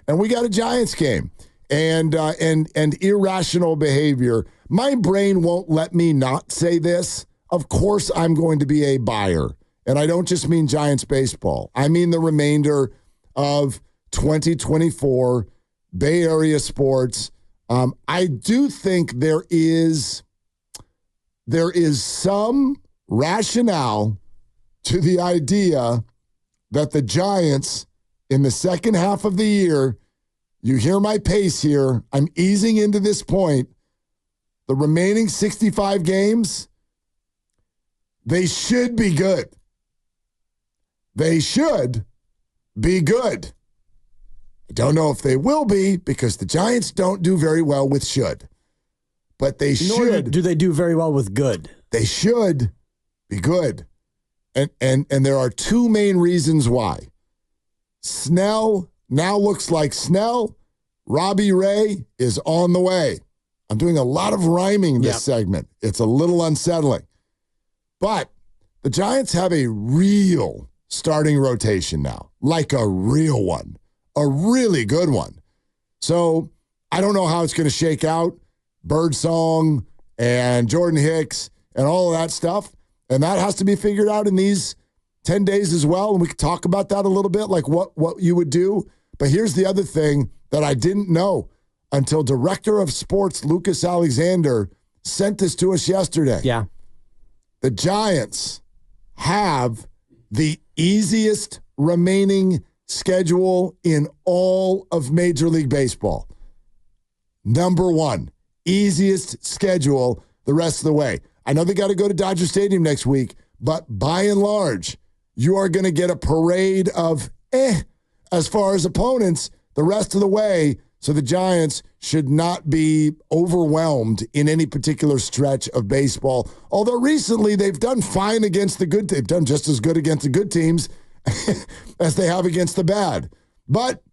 and we got a Giants game and irrational behavior. My brain won't let me not say this. Of course, I'm going to be a buyer. And I don't just mean Giants baseball. I mean the remainder of 2024 Bay Area sports. I do think there is some rationale to the idea that the Giants in the second half of the year, you hear my pace here, I'm easing into this point, the remaining 65 games, they should be good. They should be good. I don't know if they will be because the Giants don't do very well with should. But they should. Do they do very well with good? They should be good. And there are two main reasons why. Snell now looks like Snell. Robbie Ray is on the way. I'm doing a lot of rhyming this segment. It's a little unsettling. But the Giants have a real starting rotation now, like a real one, a really good one. So I don't know how it's going to shake out. Birdsong and Jordan Hicks and all of that stuff. And that has to be figured out in these 10 days as well. And we could talk about that a little bit, like what you would do. But here's the other thing that I didn't know until Director of Sports Lucas Alexander sent this to us yesterday. Yeah. The Giants have the easiest remaining schedule in all of Major League Baseball. Number one, easiest schedule the rest of the way. I know they got to go to Dodger Stadium next week, but by and large, you are going to get a parade of as far as opponents the rest of the way. So the Giants should not be overwhelmed in any particular stretch of baseball. Although recently they've done fine against the good. They've done just as good against the good teams as they have against the bad. But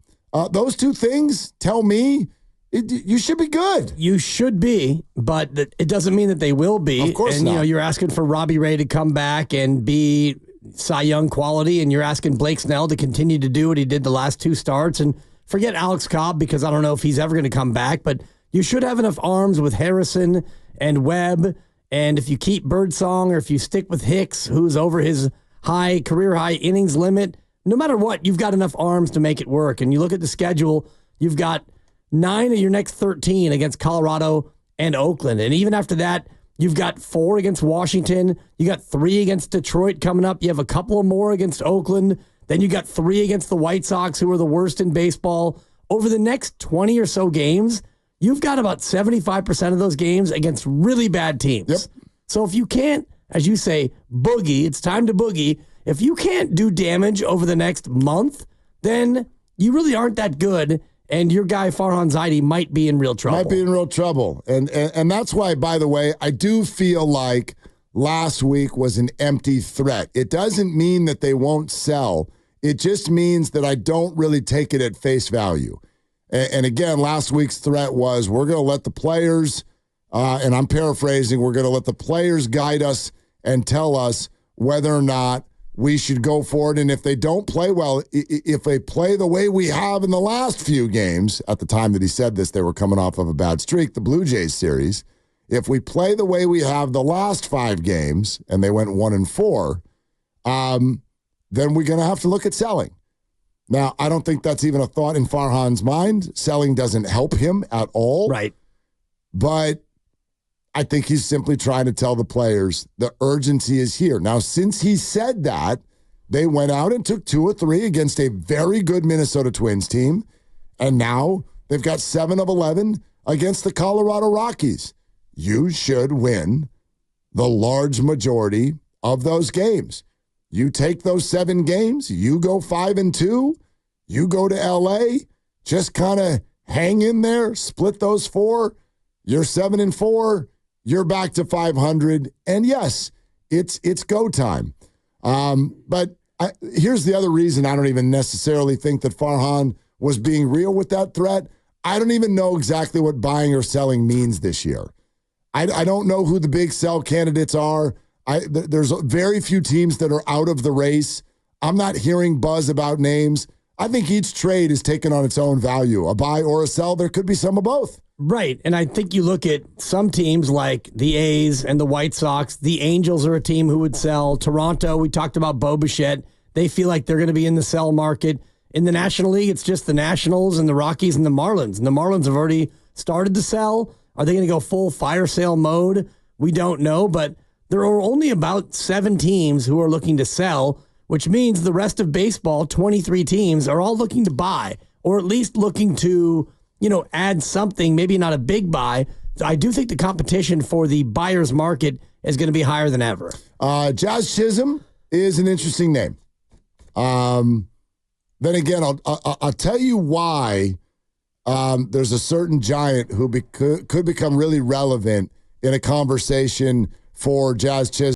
those two things tell me you should be good. You should be, but it doesn't mean that they will be. Of course not. You're asking for Robbie Ray to come back and be Cy Young quality, and you're asking Blake Snell to continue to do what he did the last two starts. And forget Alex Cobb because I don't know if he's ever going to come back, but you should have enough arms with Harrison and Webb. And if you keep Birdsong or if you stick with Hicks, who's over his career high innings limit, no matter what, you've got enough arms to make it work. And you look at the schedule, you've got 9 of your next 13 against Colorado and Oakland. And even after that, you've got 4 against Washington. You got 3 against Detroit coming up. You have a couple of more against Oakland. Then you got 3 against the White Sox, who are the worst in baseball. Over the next 20 or so games, you've got about 75% of those games against really bad teams. Yep. So if you can't, as you say, boogie, it's time to boogie. If you can't do damage over the next month, then you really aren't that good. And your guy, Farhan Zaidi, might be in real trouble. Might be in real trouble. And that's why, by the way, I do feel like last week was an empty threat. It doesn't mean that they won't sell. It just means that I don't really take it at face value. And again, last week's threat was we're going to let the players, and I'm paraphrasing, we're going to let the players guide us and tell us whether or not we should go for it. And if they don't play well, if they play the way we have in the last few games, at the time that he said this, they were coming off of a bad streak, the Blue Jays series. If we play the way we have the last 5 games, and they went 1-4, then we're going to have to look at selling. Now, I don't think that's even a thought in Farhan's mind. Selling doesn't help him at all. Right. But I think he's simply trying to tell the players the urgency is here. Now, since he said that, they went out and took 2 or 3 against a very good Minnesota Twins team, and now they've got 7 of 11 against the Colorado Rockies. You should win the large majority of those games. You take those 7 games, you go 5-2, you go to L.A., just kind of hang in there, split those 4, you're 7-4, you're back to 500, and yes, it's go time. But here's the other reason I don't even necessarily think that Farhan was being real with that threat. I don't even know exactly what buying or selling means this year. I don't know who the big sell candidates are. There's very few teams that are out of the race. I'm not hearing buzz about names. I think each trade is taken on its own value. A buy or a sell, there could be some of both. Right. And I think you look at some teams like the A's and the White Sox. The Angels are a team who would sell. Toronto, we talked about Bo Bichette. They feel like they're going to be in the sell market. In the National League, it's just the Nationals and the Rockies and the Marlins. And the Marlins have already started to sell. Are they going to go full fire sale mode? We don't know. But there are only about 7 teams who are looking to sell, which means the rest of baseball, 23 teams, are all looking to buy, or at least looking to, add something, maybe not a big buy. I do think the competition for the buyer's market is going to be higher than ever. Jazz Chisholm is an interesting name. Then again, I'll tell you why there's a certain giant who could become really relevant in a conversation for Jazz Chisholm.